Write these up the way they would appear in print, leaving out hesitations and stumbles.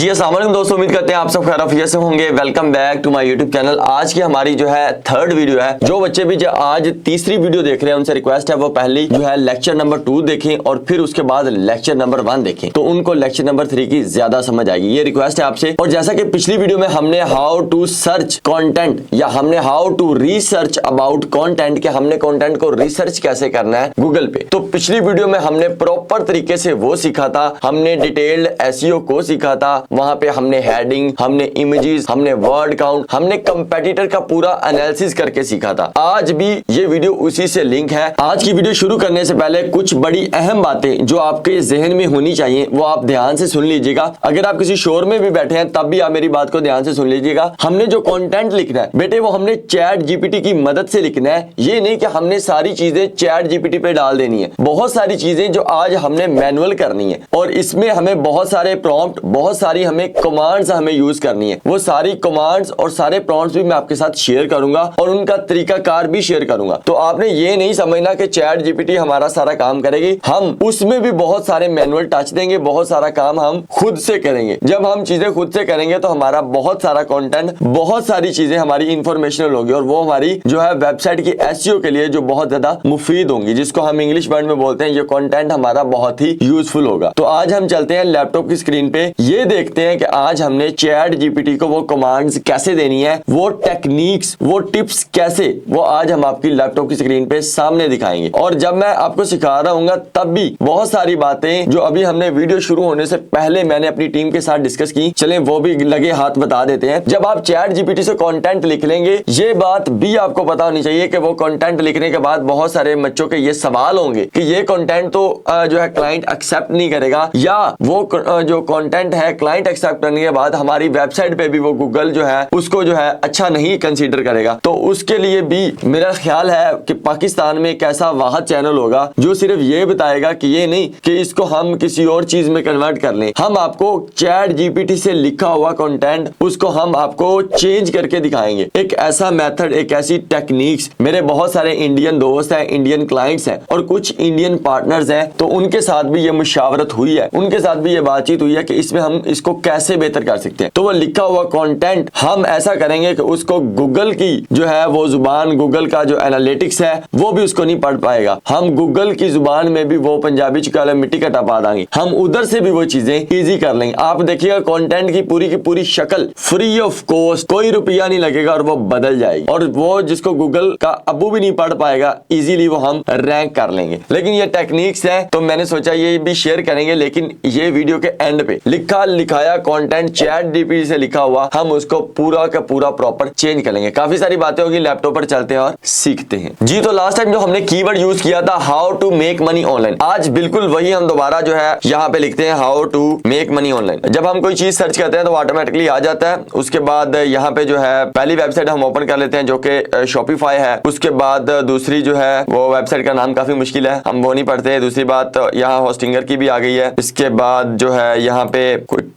जी अस्सलाम वालेकुम दोस्तों, उम्मीद करते हैं आप सब खैरियत से होंगे। Welcome back to my YouTube channel. आज की हमारी जो है थर्ड वीडियो है। जो बच्चे भी जो आज तीसरी वीडियो देख रहे हैं उनसे रिक्वेस्ट है वो पहली जो है लेक्चर नंबर 2 देखें और फिर उसके बाद लेक्चर नंबर 1 देखें, तो उनको लेक्चर नंबर 3 की ज्यादा समझ आएगी। ये रिक्वेस्ट है आपसे। और जैसा कि पिछली वीडियो में हमने हाउ टू सर्च कॉन्टेंट या हमने how to research about content के हमने कॉन्टेंट को रिसर्च कैसे करना है गूगल पे, तो पिछली वीडियो में हमने प्रॉपर तरीके से वो सीखा था। हमने डिटेल्ड एसईओ को सीखा था। वहां पे हमने हेडिंग, हमने इमेजेस, हमने वर्ड काउंट, हमने कंपेटिटर का पूरा एनालिसिस करके सीखा था। आज भी ये वीडियो उसी से लिंक है। आज की वीडियो शुरू करने से पहले कुछ बड़ी अहम बातें जो आपके जहन में होनी चाहिए वो आप ध्यान से सुन लीजिएगा। अगर आप किसी शोर में भी बैठे हैं तब भी आप मेरी बात को ध्यान से सुन लीजिएगा। हमने जो कंटेंट लिखना है बेटे वो हमने चैट जीपीटी की मदद से लिखना है। ये नहीं कि हमने सारी चीजें चैट जीपीटी पे डाल देनी है। बहुत सारी चीजें जो आज हमने मैनुअल करनी है और इसमें हमें बहुत सारे प्रॉम्प्ट, बहुत सारी हमें कमांड्स हमें यूज करनी है। वो सारी कमांड्स और सारे प्रॉम्प्ट्स भी मैं आपके साथ शेयर करूंगा और उनका तरीकाकार भी शेयर करूंगा। तो आपने ये नहीं समझना कि चैट जीपीटी हमारा सारा काम करेगी। हम उसमें भी बहुत सारे मैनुअल टच देंगे, बहुत सारा काम हम खुद से करेंगे। जब हम चीजें खुद से करेंगे तो हमारा बहुत सारा कंटेंट, बहुत सारी चीजें हमारी इंफॉर्मेशनल होगी और वो हमारी जो है वेबसाइट की एसईओ के लिए जो बहुत ज्यादा मुफीद होंगी, जिसको हम इंग्लिश वर्ड में बोलते हैं। ये कंटेंट हमारा बहुत ही यूजफुल होगा। तो आज हम चलते हैं लैपटॉप की स्क्रीन पे, ये देखते हैं कि आज हमने चैट जीपीटी को वो कमांड्स कैसे देनी है, वो टेक्निक्स, वो टिप्स कैसे, वो आज हम आपकी लैपटॉप की स्क्रीन पे सामने दिखाएंगे। और जब मैं आपको सिखा रहा हूँ तब भी बहुत सारी बातें जो अभी हमने वीडियो शुरू होने से पहले मैंने अपनी टीम के साथ डिस्कस की, चलें वो भी लगे हाथ बता देते हैं। जब आप चैट जीपीटी से कंटेंट लिख लेंगे, ये बात भी आपको पता होनी चाहिए कि वो कंटेंट लिखने के बाद बहुत सारे बच्चों के ये सवाल होंगे कि ये कंटेंट तो जो है क्लाइंट एक्सेप्ट नहीं करेगा, या वो जो कंटेंट है क्लाइंट एक्सेप्ट करने के बाद हमारी वेबसाइट पे भी वो गूगल जो है उसको जो है अच्छा नहीं कंसीडर करेगा। तो उसके लिए भी मेरा ख्याल है कि पाकिस्तान में एक ऐसा वाहिद चैनल होगा जो सिर्फ ये बताएगा कि ये नहीं कि इसको हम किसी और चीज में कन्वर्ट कर लें। हम आपको चैट जीपीटी से लिखा हुआ कंटेंट उसको हम आपको चेंज करके दिखाएंगे। एक ऐसा मेथड, एक ऐसी टेक्निक्स, मेरे बहुत सारे इंडियन दोस्त हैं, इंडियन क्लाइंट्स हैं और कुछ इंडियन पार्टनर्स हैं, तो उनके साथ भी ये मुशावरत हुई है, उनके साथ भी ये बातचीत हुई है कि इसमें हम इसको कैसे बेहतर कर सकते हैं। तो वो लिखा हुआ कंटेंट हम ऐसा करेंगे कि उसको गूगल की जो है वो जुबान, गूगल का जो एनालिटिक्स है वो भी उसको नहीं पढ़ पाएगा। हम गूगल की जुबान में भी वो पंजाबी चिकाला मिट्टी का टपा देंगे, हम उधर से भी वो चीजें इजी कर लेंगे। आप देखिएगा कंटेंट की पूरी शक्ल फ्री ऑफ कॉस्ट, कोई रुपया नहीं लगेगा और वो बदल जाएगी और वो जिसको गूगल का अबू भी नहीं पढ़ पाएगा इजीली वो हम रैंक कर लेंगे। लेकिन ये टेक्निक्स है तो मैंने सोचा ये भी शेयर करेंगे, लेकिन ये वीडियो के एंड पे लिखा लिखाया कंटेंट चैट जीपीटी से लिखा हुआ हम उसको पूरा का पूरा प्रॉपर चेंज करेंगे। काफी सारी बातें होगी, लैपटॉप पर चलते हैं और सीखते हैं। जी तो लास्ट टाइम जो हमने कीवर्ड यूज किया था how to make money online, आज बिल्कुल वही हम दोबारा जो है यहाँ पे लिखते हैं how to make money online. जब हम कोई चीज सर्च करते हैं तो ऑटोमेटिकली आ जाता है। उसके बाद यहाँ पे जो है पहली वेबसाइट हम ओपन कर लेते हैं जो कि शॉपिफाई है। उसके बाद दूसरी जो है वो वेबसाइट का नाम काफी मुश्किल है, हम वो नहीं पढ़ते। दूसरी बात यहाँ होस्टिंगर की भी आ गई है। इसके बाद जो है यहाँ पे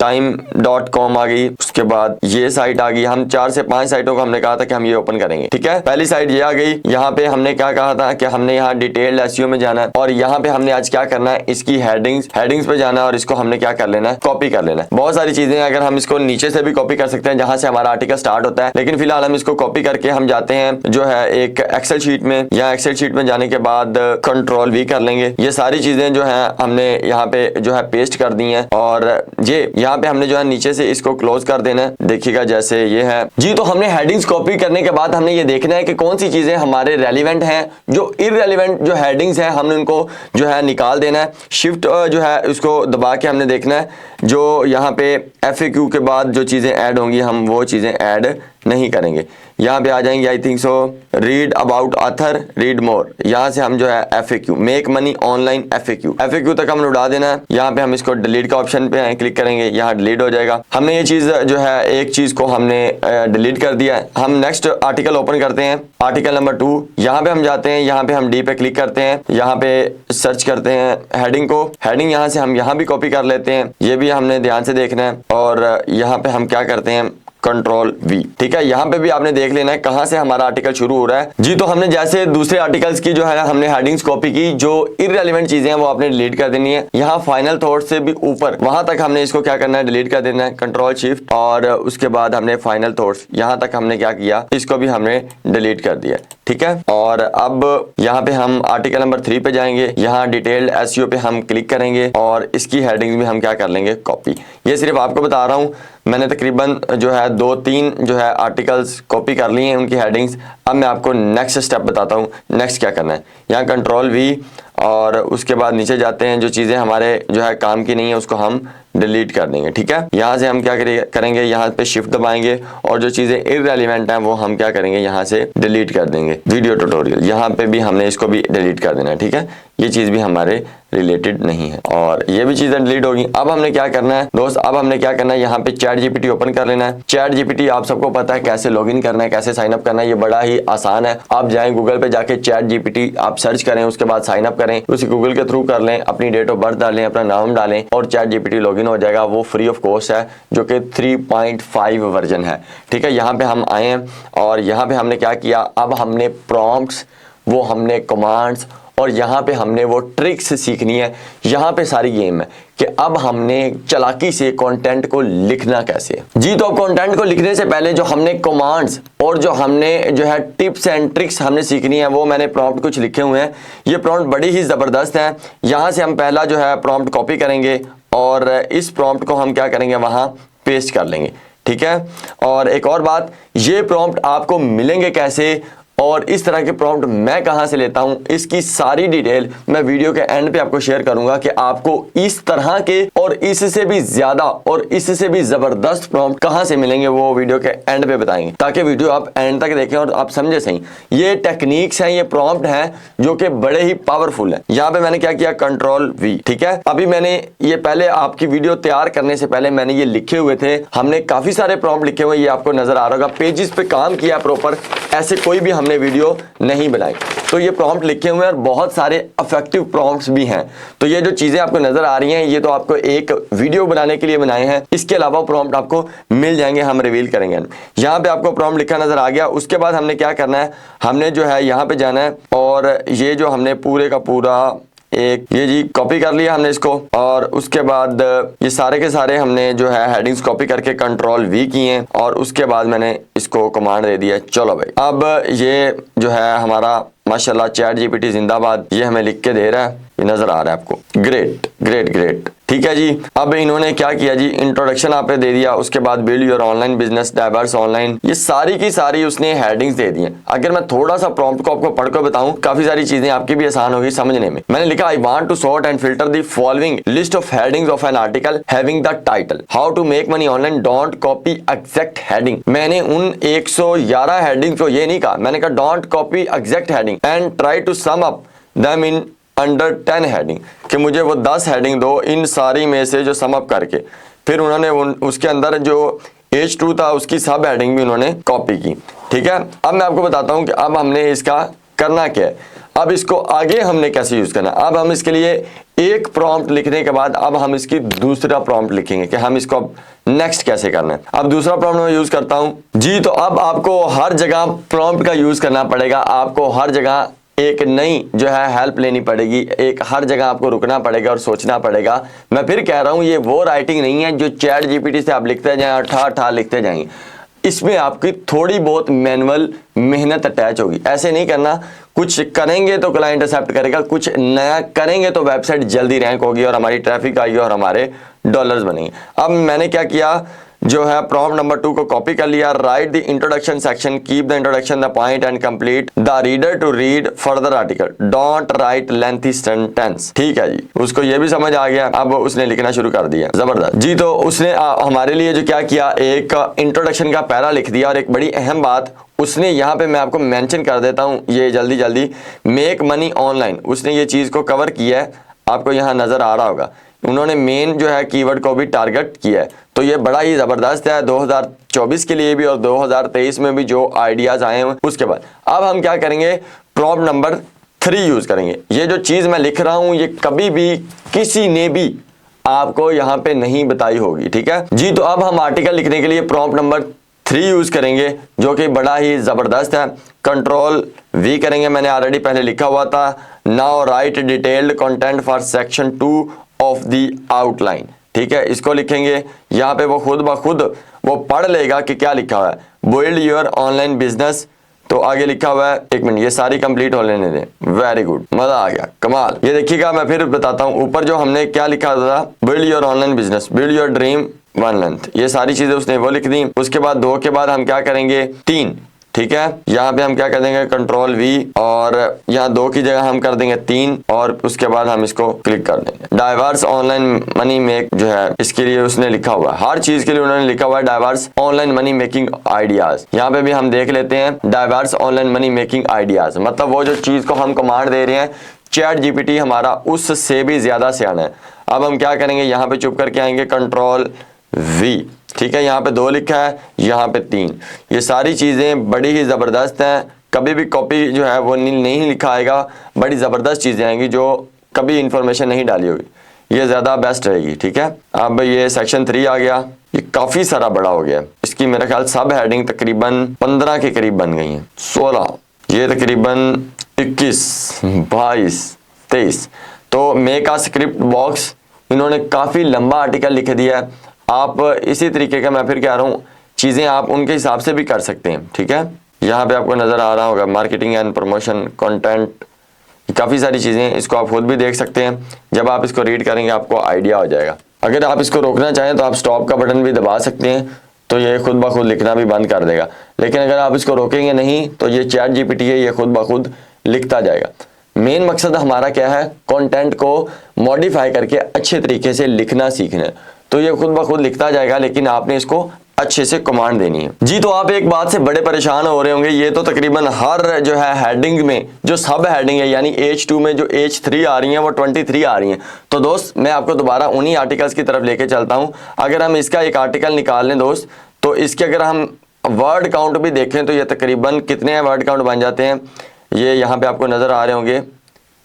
time.com आ गई। उसके बाद ये साइट आ गई। हम 4 से 5 साइटों को हमने कहा था कि हम ये ओपन करेंगे, ठीक है। पहली साइट ये आ गई। यहाँ पे हमने क्या कहा था कि हमने यहाँ डिटेल्ड एसईओ में जाना है और यहाँ पे हमने आज क्या करना है, इसकी हेडिंग्स पे जाना है और इसको हमने क्या कर लेना है, कॉपी कर लेना है। बहुत सारी चीजें अगर हम इसको नीचे से भी कॉपी कर सकते हैं जहां से हमारा आर्टिकल स्टार्ट होता है, लेकिन फिलहाल हम इसको कॉपी करके हम जाते हैं जो है एक एक्सेल शीट में। या एक्सेल शीट में जाने के बाद कंट्रोल वी कर लेंगे। ये सारी चीजें जो है हमने यहाँ पे जो है पेस्ट कर दी हैं और ये यहाँ पे हमने जो है नीचे से इसको क्लोज कर देना है। देखिएगा जैसे ये है जी। तो हमने हेडिंग्स कॉपी करने के बाद हमने ये देखना है कि कौन सी चीजें हमारे रेलिवेंट हैं, जो इररेलेवेंट जो हेडिंग्स हैं हमने उनको जो है निकाल देना है। शिफ्ट जो है उसको दबा के हमने देखना है जो यहाँ पे FAQ के बाद जो चीजें ऐड होंगी हम वो चीजें ऐड नहीं करेंगे। यहाँ पे आ जाएंगे I think so read about author, read more. यहाँ से हम जो है FAQ make money online FAQ तक हमने उड़ा देना है। यहाँ पे हम इसको डिलीट का ऑप्शन पे क्लिक करेंगे, यहाँ डिलीट हो जाएगा। हमने ये चीज जो है एक चीज को हमने डिलीट कर दिया है। हम नेक्स्ट आर्टिकल ओपन करते हैं, आर्टिकल नंबर 2। यहाँ पे हम जाते हैं, यहाँ पे हम डी पे क्लिक करते हैं, यहाँ पे सर्च करते हैं हेडिंग को। हेडिंग यहाँ से हम यहाँ भी कॉपी कर लेते हैं, ये भी हमने ध्यान से देखना है। और यहाँ पे हम क्या करते हैं कंट्रोल वी। ठीक है, यहाँ पे भी आपने देख लेना है कहां से हमारा आर्टिकल शुरू हो रहा है। जी तो हमने जैसे दूसरे आर्टिकल्स की जो है हमने हेडिंग्स कॉपी की, जो इररिलेवेंट चीजें हैं वो आपने डिलीट कर देनी है। यहाँ फाइनल थॉट से भी ऊपर वहां तक हमने इसको क्या करना है, डिलीट कर देना है, कंट्रोल शिफ्ट, और उसके बाद हमने फाइनल थॉट्स यहाँ तक हमने क्या किया, इसको भी हमने डिलीट कर दिया। ठीक है, और अब यहाँ पे हम आर्टिकल नंबर 3 पे जाएंगे, यहाँ डिटेल्ड एसईओ पे हम क्लिक करेंगे और इसकी हेडिंग्स भी हम क्या कर लेंगे, कॉपी। ये सिर्फ आपको बता रहा हूँ, मैंने तकरीबन जो है 2-3 जो है आर्टिकल्स कॉपी कर लिए हैं उनकी हेडिंग्स। अब मैं आपको नेक्स्ट स्टेप बताता हूँ, नेक्स्ट क्या करना है। यहाँ कंट्रोल वी और उसके बाद नीचे जाते हैं, जो चीज़ें हमारे जो है काम की नहीं है उसको हम डिलीट कर देंगे। ठीक है, यहाँ से हम क्या करेंगे, यहाँ पे शिफ्ट दबाएंगे और जो चीज़ें इररिलेवेंट हैं वो हम क्या करेंगे, यहाँ से डिलीट कर देंगे। वीडियो ट्यूटोरियल यहाँ पे भी हमने इसको भी डिलीट कर देना है। ठीक है, ये चीज़ भी हमारे रिलेटेड नहीं है और ये भी चीज़ें डिलीट होगी। अब हमने क्या करना है दोस्त, अब हमने क्या करना है, यहाँ पे चैट जीपीटी ओपन कर लेना है। चैट जीपीटी आप सबको पता है कैसे लॉगिन करना है, कैसे साइन अप करना है, ये बड़ा ही आसान है। आप जाएं गूगल पे जाके चैट जीपीटी आप सर्च करें, उसके बाद साइन अप करें, उसे गूगल के थ्रू कर लें, अपनी डेट ऑफ बर्थ डालें, अपना नाम डालें और चैट जीपीटी लॉगिन हो जाएगा। वो फ्री ऑफ कॉस्ट है, जो कि 3.5 वर्जन है। ठीक है, यहाँ पे हम आए हैं और यहाँ पे हमने क्या किया, अब हमने प्रॉम्प्ट्स, वो हमने कमांड्स और यहाँ पे हमने वो ट्रिक्स सीखनी है। यहाँ पे सारी गेम है कि अब हमने चालाकी से कंटेंट को लिखना कैसे। जी तो अब कंटेंट को लिखने से पहले जो हमने कमांड्स और जो हमने जो है टिप्स एंड ट्रिक्स हमने सीखनी है, वो मैंने प्रॉम्प्ट कुछ लिखे हुए हैं। ये प्रॉम्प्ट बड़ी ही ज़बरदस्त है। यहाँ से हम पहला जो है प्रॉम्प्ट कॉपी करेंगे और इस प्रॉम्प्ट को हम क्या करेंगे, वहाँ पेस्ट कर लेंगे। ठीक है, और एक और बात, ये प्रॉम्प्ट आपको मिलेंगे कैसे और इस तरह के प्रॉम्प्ट मैं कहां से लेता हूं, इसकी सारी डिटेल मैं वीडियो के एंड पे आपको शेयर करूंगा कि आपको इस तरह के और इससे भी ज्यादा और इससे भी जबरदस्त प्रॉम्प्ट कहां से मिलेंगे, वो वीडियो के एंड पे बताएंगे, ताकि वीडियो आप एंड तक देखें और आप समझे सही। ये टेक्निक्स हैं, ये प्रॉम्प्ट हैं जो कि बड़े ही पावरफुल है। यहाँ पे मैंने क्या किया, कंट्रोल वी। ठीक है, अभी मैंने ये पहले आपकी वीडियो तैयार करने से पहले मैंने ये लिखे हुए थे, हमने काफी सारे प्रॉम्प्ट लिखे हुए, ये आपको नजर आ रहा होगा, पेजेस पे काम किया प्रॉपर, ऐसे कोई भी हमने वीडियो नहीं बनाई। तो ये प्रॉम्प्ट लिखे हुए हैं और बहुत सारे इफेक्टिव प्रॉम्प्ट्स भी हैं। तो ये जो चीजें आपको नजर आ रही हैं, ये तो आपको एक वीडियो बनाने के लिए बनाए हैं। इसके अलावा प्रॉम्प्ट आपको मिल जाएंगे, हम रिवील करेंगे। यहाँ पे आपको प्रॉम्प्ट लिखा नजर आ गया। उसके बाद हमने क्या करना है, हमने जो है यहाँ पे जाना है और ये जो हमने पूरे का पूरा एक ये जी कॉपी कर लिया हमने इसको, और उसके बाद ये सारे के सारे हमने जो है हेडिंग्स कॉपी करके कंट्रोल वी किए और उसके बाद मैंने इसको कमांड दे दिया, चलो भाई अब ये जो है हमारा माशाल्लाह चैट जीपीटी जिंदाबाद, ये हमें लिख के दे रहा है, ये नजर आ रहा है आपको। Great great great. ठीक है जी, अब इन्होंने क्या किया जी, इंट्रोडक्शन आपने दे दिया, उसके बाद build your online business diverse online, ये सारी की सारी उसने हेडिंग्स दे दी हैं। अगर मैं थोड़ा सा प्रॉम्प्ट को आपको पढ़कर बताऊं, काफी सारी चीजें आपकी भी आसान होगी समझने में। मैंने लिखा, I want to sort and filter the following list of headings of an article having the title how to make money online, don't copy exact heading. मैंने उन 111 हेडिंग्स को ये नहीं कहा, मैंने कहा don't copy exact heading and try to sum up them in under 10 heading, कि मुझे वो 10 हेडिंग दो इन सारी में से जो सम अप करके। फिर उन्होंने उसके अंदर जो H2 था उसकी सब हेडिंग भी उन्होंने कॉपी की। ठीक है, अब मैं आपको बताता हूँ कि अब हमने इसका करना क्या है, अब इसको आगे हमने कैसे यूज करना है। अब हम इसके लिए एक प्रॉम्प्ट लिखने के बाद अब हम इसकी दूसरा प्रॉम्प्ट लिखेंगे कि हम इसको अब नेक्स्ट कैसे करना है। अब दूसरा प्रॉम्प्ट मैं यूज करता हूँ जी, तो अब आपको हर जगह प्रॉम्प्ट का यूज करना पड़ेगा, आपको हर जगह एक नई जो है हेल्प लेनी पड़ेगी, एक हर जगह आपको रुकना पड़ेगा और सोचना पड़ेगा। मैं फिर कह रहा हूँ, ये वो राइटिंग नहीं है जो चैट जीपीटी से आप लिखते जाएं और ठा लिखते जाएंगे। इसमें आपकी थोड़ी बहुत मैनुअल मेहनत अटैच होगी। ऐसे नहीं करना, कुछ करेंगे तो क्लाइंट एक्सेप्ट करेगा, कुछ नया करेंगे तो वेबसाइट जल्दी रैंक होगी और हमारी ट्रैफिक आएगी और हमारे डॉलर्स बनेंगे। अब मैंने क्या किया, जो है प्रॉम्प्ट नंबर 2 को कॉपी कर लिया, write the introduction section, keep the introduction the point and complete the reader to read further article, don't write lengthy sentence. ठीक है जी, उसको ये भी समझ आ गया, अब उसने लिखना शुरू कर दिया, जबरदस्त जी। तो उसने हमारे लिए जो क्या किया, एक इंट्रोडक्शन का पैरा लिख दिया और एक बड़ी अहम बात उसने यहाँ पे मैं आपको मेंशन कर देता हूँ, ये जल्दी जल्दी, मेक मनी ऑनलाइन, उसने ये चीज़ को कवर किया है, आपको यहाँ नजर आ रहा होगा। उन्होंने मेन जो है कीवर्ड को भी टारगेट किया है, तो ये बड़ा ही ज़बरदस्त है 2024 के लिए भी और 2023 में भी जो आइडियाज़ आए हैं उसके बाद। अब हम क्या करेंगे, प्रॉम्प्ट नंबर 3 यूज़ करेंगे। ये जो चीज़ मैं लिख रहा हूँ ये कभी भी किसी ने भी आपको यहाँ पे नहीं बताई होगी। ठीक है जी, तो अब हम आर्टिकल लिखने के लिए प्रॉम्प्ट नंबर 3 यूज करेंगे जो कि बड़ा ही जबरदस्त है। कंट्रोल V करेंगे, मैंने ऑलरेडी पहले लिखा हुआ था। Now right detailed content for section 2 of the outline. ठीक है, इसको लिखेंगे, यहाँ पे वो खुद ब खुद वो पढ़ लेगा कि क्या लिखा हुआ है। बिल्ड योर ऑनलाइन बिजनेस, तो आगे लिखा हुआ है, एक मिनट ये सारी कंप्लीट हो लेने दें। वेरी गुड, मजा आ गया, कमाल। ये देखिएगा, मैं फिर बताता हूँ, ऊपर जो हमने क्या लिखा था, build your online business, build your dream 1 month, ये सारी चीजें उसने वो लिख दी। उसके बाद 2 के बाद हम क्या करेंगे, 3। ठीक है, यहाँ पे हम क्या कर देंगे, कंट्रोल V, और यहाँ 2 की जगह हम कर देंगे 3, और उसके बाद हम इसको क्लिक कर देंगे। डाइवर्स ऑनलाइन मनी मेक जो है, इसके लिए उसने लिखा हुआ है, हर चीज के लिए उन्होंने लिखा हुआ है diverse online money making ideas. यहाँ पे भी हम देख लेते हैं, diverse online money making ideas, मतलब वो जो चीज को हम कमांड दे रहे हैं, चैट GPT हमारा उससे भी ज्यादा सियाना है। अब हम क्या करेंगे, यहाँ पे चुप करके आएंगे, कंट्रोल V। ठीक है, यहाँ पे 2 लिखा है, यहाँ पे 3। ये सारी चीजें बड़ी ही जबरदस्त हैं, कभी भी कॉपी जो है वो नहीं लिखा आएगा, बड़ी जबरदस्त चीजें आएंगी जो कभी इंफॉर्मेशन नहीं डाली होगी, ये ज्यादा बेस्ट रहेगी। ठीक है, अब ये सेक्शन 3 आ गया, ये काफी सारा बड़ा हो गया, इसकी मेरे ख्याल सब हेडिंग तकरीबन 15 के करीब बन गई हैं, 16, ये तकरीबन 21, 22, 23। तो मेक अ स्क्रिप्ट बॉक्स, इन्होंने काफी लंबा आर्टिकल लिख दिया है। आप इसी तरीके का, मैं फिर कह रहा हूँ, चीजें आप उनके हिसाब से भी कर सकते हैं। ठीक है, यहाँ पे आपको नजर आ रहा होगा मार्केटिंग एंड प्रमोशन, कंटेंट, काफी सारी चीजें, इसको आप खुद भी देख सकते हैं। जब आप इसको रीड करेंगे आपको आइडिया हो जाएगा। अगर आप इसको रोकना चाहें तो आप स्टॉप का बटन भी दबा सकते हैं, तो ये खुद ब खुद लिखना भी बंद कर देगा। लेकिन अगर आप इसको रोकेंगे नहीं तो ये चैट GPT है, ये खुद ब खुद लिखता जाएगा। मेन मकसद हमारा क्या है, कंटेंट को मॉडिफाई करके अच्छे तरीके से लिखना सीखना है, तो ये खुद ब खुद लिखता जाएगा, लेकिन आपने इसको अच्छे से कमांड देनी है जी। तो आप एक बात से बड़े परेशान हो रहे होंगे, ये तो तकरीबन हर जो है हेडिंग में जो सब हेडिंग है, यानी H2 में जो H3 आ रही हैं वो 23 आ रही हैं। तो दोस्त मैं आपको दोबारा उन्हीं आर्टिकल्स की तरफ लेके चलता हूं। अगर हम इसका एक आर्टिकल निकाल लें दोस्त, तो इसके अगर हम वर्ड काउंट भी देखें तो ये तकरीबन कितने वर्ड काउंट बन जाते हैं, ये यहाँ पे आपको नजर आ रहे होंगे।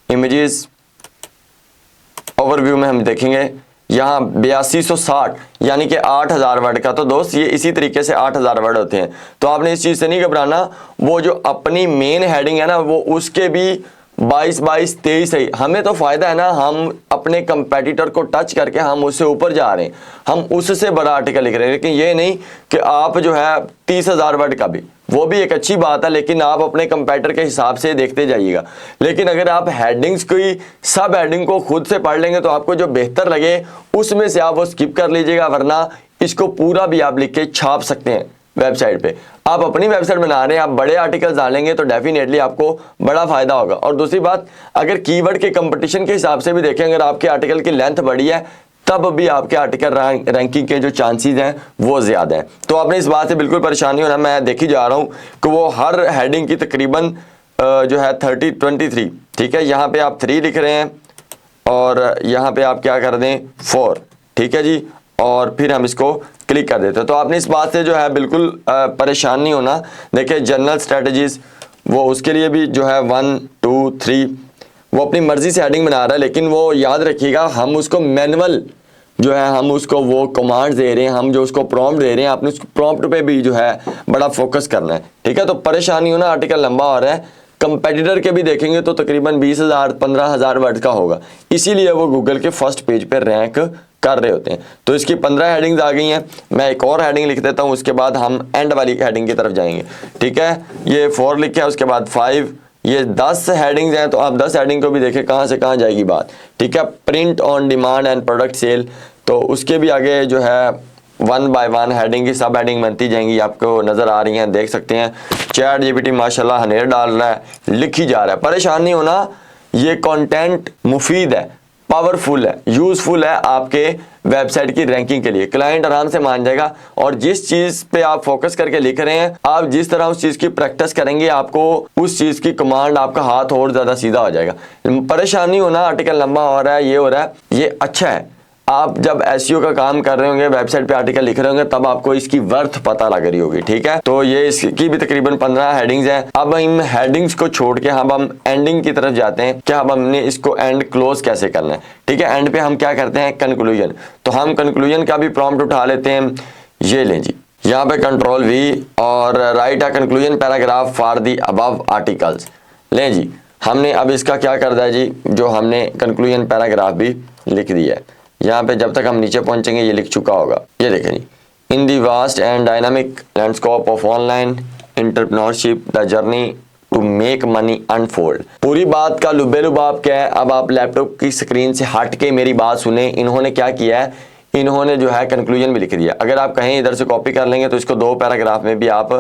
इमेजेस ओवरव्यू में हम देखेंगे, यहाँ 8260 यानी कि 8000 वर्ड का। तो दोस्त ये इसी तरीके से 8000 वर्ड होते हैं। तो आपने इस चीज से नहीं घबराना, वो जो अपनी मेन हेडिंग है ना, वो उसके भी 22, 23 है। हमें तो फायदा है ना, हम अपने कंपेटिटर को टच करके हम उससे ऊपर जा रहे हैं, हम उससे बड़ा आर्टिकल लिख रहे हैं। लेकिन ये नहीं कि आप जो है 30,000 वर्ड का भी, वो भी एक अच्छी बात है, लेकिन आप अपने कंपेटिटर के हिसाब से देखते जाइएगा। लेकिन अगर आप हेडिंग्स की सब हेडिंग को खुद से पढ़ लेंगे तो आपको जो बेहतर लगे उसमें से आप वो स्किप कर लीजिएगा, वरना इसको पूरा भी आप लिख के छाप सकते हैं वेबसाइट पे। आप अपनी वेबसाइट बना रहे हैं, आप बड़े आर्टिकल डालेंगे तो डेफिनेटली आपको बड़ा फायदा होगा। और दूसरी बात, अगर कीवर्ड के कंपटीशन के हिसाब से भी देखें, अगर आपके आर्टिकल की लेंथ बड़ी है तब भी आपके आर्टिकल रैंकिंग के जो चांसेस हैं वो ज्यादा है। तो आपने इस बात से बिल्कुल परेशान नहीं होना। मैं देखी जा रहा हूं कि वो हर हेडिंग की तकरीबन जो है 23, ठीक है, यहाँ पे आप 3 लिख रहे हैं और यहाँ पे आप क्या कर दें 4, ठीक है जी, और फिर हम इसको क्लिक कर देते हैं। तो आपने इस बात से जो है बिल्कुल परेशान नहीं होना। देखिए जनरल स्ट्रेटजीज, वो उसके लिए भी जो है 1, 2, 3 वो अपनी मर्जी से हेडिंग बना रहा है, लेकिन वो याद रखिएगा हम उसको मैनुअल जो है हम उसको वो कमांड दे रहे हैं, हम जो उसको प्रॉम्प्ट दे रहे हैं, आपने उसको प्रॉम्प्ट पे भी जो है बड़ा फोकस करना है, ठीक है। तो परेशानी हो ना, आर्टिकल लंबा हो रहा है, कंपेटिटर के भी देखेंगे तो तकरीबन 20,000 15,000 वर्ड का होगा, इसीलिए वो गूगल के फर्स्ट पेज पे रैंक कर रहे होते हैं। तो इसकी 15 हेडिंग्स आ गई हैं। मैं एक और हेडिंग लिख देता हूं, उसके बाद हम एंड वाली हेडिंग की तरफ जाएंगे, ठीक है। ये 4 लिखा है, उसके बाद 5, ये 10 हेडिंग्स हैं। तो आप 10 हेडिंग को भी देखें कहां से कहां जाएगी बात, ठीक है। Print on demand and product sale, तो उसके भी आगे जो है 1 बाय 1 हेडिंग की सब हेडिंग बनती जाएंगी, आपको नजर आ रही हैं, देख सकते हैं। चैट जीपीटी माशाल्लाह हनेर डाल रहा है, लिखी जा रहा है, परेशान नहीं होना। ये कंटेंट मुफीद है, पावरफुल है, यूजफुल है आपके वेबसाइट की रैंकिंग के लिए। क्लाइंट आराम से मान जाएगा, और जिस चीज पे आप फोकस करके लिख रहे हैं, आप जिस तरह उस चीज की प्रैक्टिस करेंगे, आपको उस चीज की कमांड, आपका हाथ और ज्यादा सीधा हो जाएगा। परेशानी होना, आर्टिकल लंबा हो रहा है, ये हो रहा है, ये अच्छा है। आप जब एसईओ का काम कर रहे होंगे, वेबसाइट पे आर्टिकल लिख रहे होंगे, तब आपको इसकी वर्थ पता लग रही होगी, ठीक है। तो ये इसकी भी तकरीबन 15 हेडिंग्स हैं। अब इन हेडिंग्स को छोड़ के हम एंडिंग की तरफ जाते हैं, क्या अब हमने इसको एंड क्लोज कैसे करना है, ठीक है। एंड पे हम क्या करते हैं, कंक्लूजन। तो हम कंक्लूजन का भी प्रॉम्प्ट उठा लेते हैं, ये लें जी, यहाँ पे कंट्रोल वी और right a conclusion paragraph for the above articles. ले जी, हमने अब इसका क्या कर दिया जी, जो हमने कंक्लूजन पैराग्राफ भी लिख दिया है। यहाँ पे जब तक हम नीचे पहुंचेंगे ये लिख चुका होगा। ये देखें जी, in the vast and dynamic landscape of online entrepreneurship the journey to make money unfold. पूरी बात का लुबेलुबाब क्या है, अब आप लैपटॉप की स्क्रीन से हट के मेरी बात सुने। इन्होंने क्या किया है, इन्होंने जो है कंक्लूजन भी लिख दिया। अगर आप कहीं इधर से कॉपी कर लेंगे तो इसको 2 पैराग्राफ में भी आप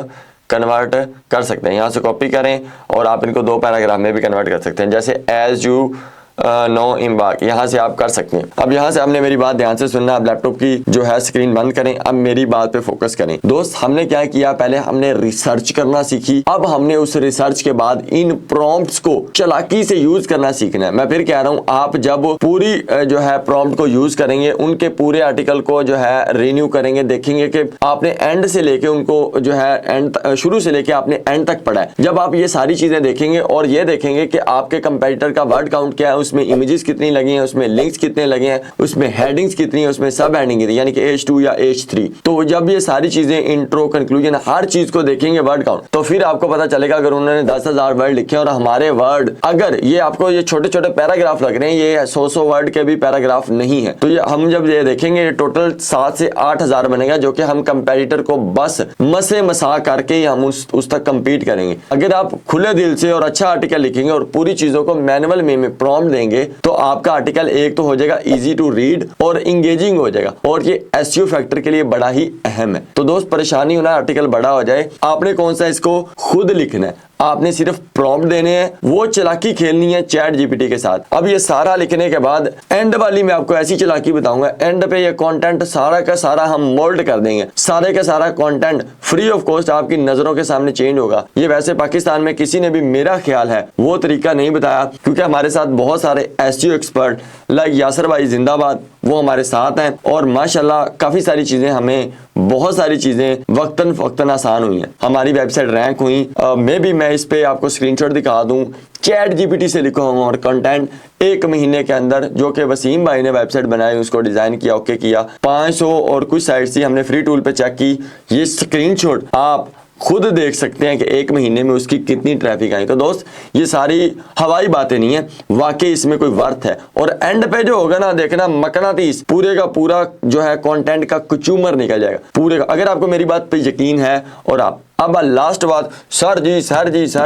कन्वर्ट कर सकते हैं। यहाँ से कॉपी करें और आप इनको 2 पैराग्राफ में भी कन्वर्ट कर सकते हैं। जैसे एज यू नो इम्बार्क, यहाँ से आप कर सकते हैं। अब यहाँ से आपने मेरी बात ध्यान से सुनना। आप लैपटॉप की जो है स्क्रीन बंद करें, अब मेरी बात पे फोकस करें। दोस्त, हमने क्या किया, पहले हमने रिसर्च करना सीखी। अब हमने उस रिसर्च के बाद इन प्रॉम्प्ट्स को चालाकी से यूज करना सीखना है। मैं फिर कह रहा हूँ, आप जब पूरी जो है प्रॉम्प्ट को यूज करेंगे, उनके पूरे आर्टिकल को जो है रिन्यू करेंगे, देखेंगे कि आपने एंड से लेके उनको जो है एंड शुरू से लेके आपने एंड तक पढ़ा है। जब आप ये सारी चीजें देखेंगे और ये देखेंगे कि आपके कंपेटिटर का वर्ड काउंट क्या है, उसमें इमेजेस कितनी लगी हैं, उसमें लिंक्स कितने लगे हैं, उसमें हेडिंग्स कितनी है, उसमें सब हेडिंग कितनी, यानी कि H2 या H3। तो जब ये सारी चीजें इंट्रो कंक्लूजन हर चीज को देखेंगे वर्ड काउंट, तो फिर आपको पता चलेगा अगर उन्होंने 10,000 वर्ड लिखे और हमारे वर्ड अगर ये आपको ये छोटे छोटे पैराग्राफ लग रहे हैं, ये 100 वर्ड के भी पैराग्राफ नहीं है, तो ये हम जब ये देखेंगे टोटल 7 से 8,000 बनेगा, जो कि हम कंपेटिटर को बस मसे मसा करके ही हम उस तक कंपीट करेंगे। अगर आप खुले दिल से और अच्छा आर्टिकल लिखेंगे और पूरी चीजों को मैनुअल में प्रॉम्प्ट देंगे, तो आपका आर्टिकल एक तो हो जाएगा इजी टू रीड और इंगेजिंग हो जाएगा, और ये एसईओ फैक्टर के लिए बड़ा ही अहम है। तो दोस्त, परेशानी होना आर्टिकल बड़ा हो जाए, आपने कौन सा इसको खुद लिखना है, आपने सिर्फ प्रॉम्प्ट देने हैं, वो चालाकी खेलनी है चैट जीपीटी के साथ। अब ये सारा लिखने के बाद एंड वाली मैं आपको ऐसी चालाकी बताऊंगा, एंड पे ये कंटेंट सारा का सारा हम मोल्ड कर देंगे। सारे का सारा कंटेंट फ्री ऑफ कॉस्ट आपकी नजरों के सामने चेंज होगा। ये वैसे पाकिस्तान में किसी ने भी, मेरा ख्याल है, वो तरीका नहीं बताया, क्योंकि हमारे साथ बहुत सारे एसईओ एक्सपर्ट लाइक यासर भाई जिंदाबाद, वो हमारे साथ हैं और माशाल्लाह काफी सारी चीजें, हमें बहुत सारी चीजें वक्तन फक्तन आसान हुई हैं, हमारी वेबसाइट रैंक हुई। मैं इस पे आपको स्क्रीनशॉट दिखा दूं, चैट जीपीटी से लिखा हूँ और कंटेंट 1 महीने के अंदर, जो कि वसीम भाई ने वेबसाइट बनाई, उसको डिजाइन किया, ओके किया, 500 और कुछ साइट्स थी, हमने फ्री टूल पे चेक की। ये स्क्रीनशॉट आप खुद देख सकते हैं कि 1 महीने में उसकी कितनी ट्रैफिक आई। तो दोस्त, ये सारी हवाई बातें नहीं है, वाकई इसमें कोई वर्थ है। और एंड पे जो होगा ना, देखना मकनातीस पूरे का पूरा जो है कंटेंट का कुचूमर निकल जाएगा पूरे का। अगर आपको मेरी बात पे यकीन है और आप अब लास्ट बात, सर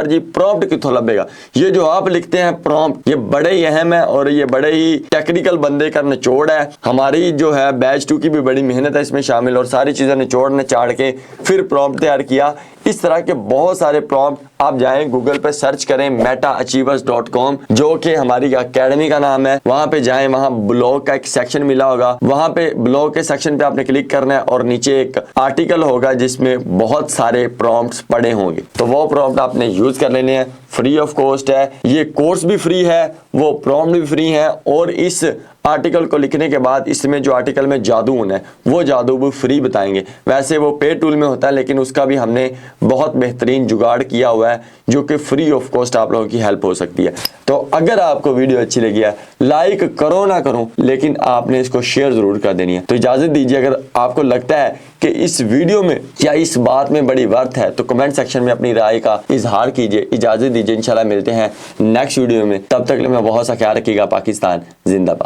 जी प्रॉम्प्ट किथों लभेगा? ये जो आप लिखते हैं प्रॉम्प्ट, ये बड़े ही अहम है और ये बड़े ही टेक्निकल बंदे का निचोड़ है। हमारी जो है बैच 2 की भी बड़ी मेहनत है इसमें शामिल, और सारी चीजें निचोड़ चाड़ के फिर प्रॉम्प्ट तैयार किया। इस तरह के बहुत सारे प्रॉम्प्ट, आप जाएं गूगल पे सर्च करें metaachievers.com, जो कि हमारी अकेडमी का नाम है। वहां पे जाएं, वहां ब्लॉग का एक सेक्शन मिला होगा, वहां पे ब्लॉग के सेक्शन पे आपने क्लिक करना है और नीचे एक आर्टिकल होगा जिसमें बहुत सारे प्रॉम्प्ट्स पड़े होंगे। तो वो प्रॉम्प्ट आपने यूज कर लेने हैं, फ्री ऑफ कॉस्ट है। ये कोर्स भी फ्री है, वो प्रॉम्प्ट भी फ्री है, और इस आर्टिकल को लिखने के बाद इसमें जो आर्टिकल में जादू होना है वो जादू भी फ्री बताएंगे। वैसे वो पे टूल में होता है, लेकिन उसका भी हमने बहुत बेहतरीन जुगाड़ किया हुआ है, जो कि फ्री ऑफ कॉस्ट आप लोगों की हेल्प हो सकती है। तो अगर आपको वीडियो अच्छी लगी है, लाइक करो ना करो, लेकिन आपने इसको शेयर जरूर कर देनी है। तो इजाजत दीजिए, अगर आपको लगता है कि इस वीडियो में या इस बात में बड़ी वर्थ है, तो कमेंट सेक्शन में अपनी राय का इजहार कीजिए। इजाजत दीजिए, इंशाल्लाह मिलते हैं नेक्स्ट वीडियो में। तब तक मैं बहुत सा ख्याल रखिएगा। पाकिस्तान जिंदाबाद।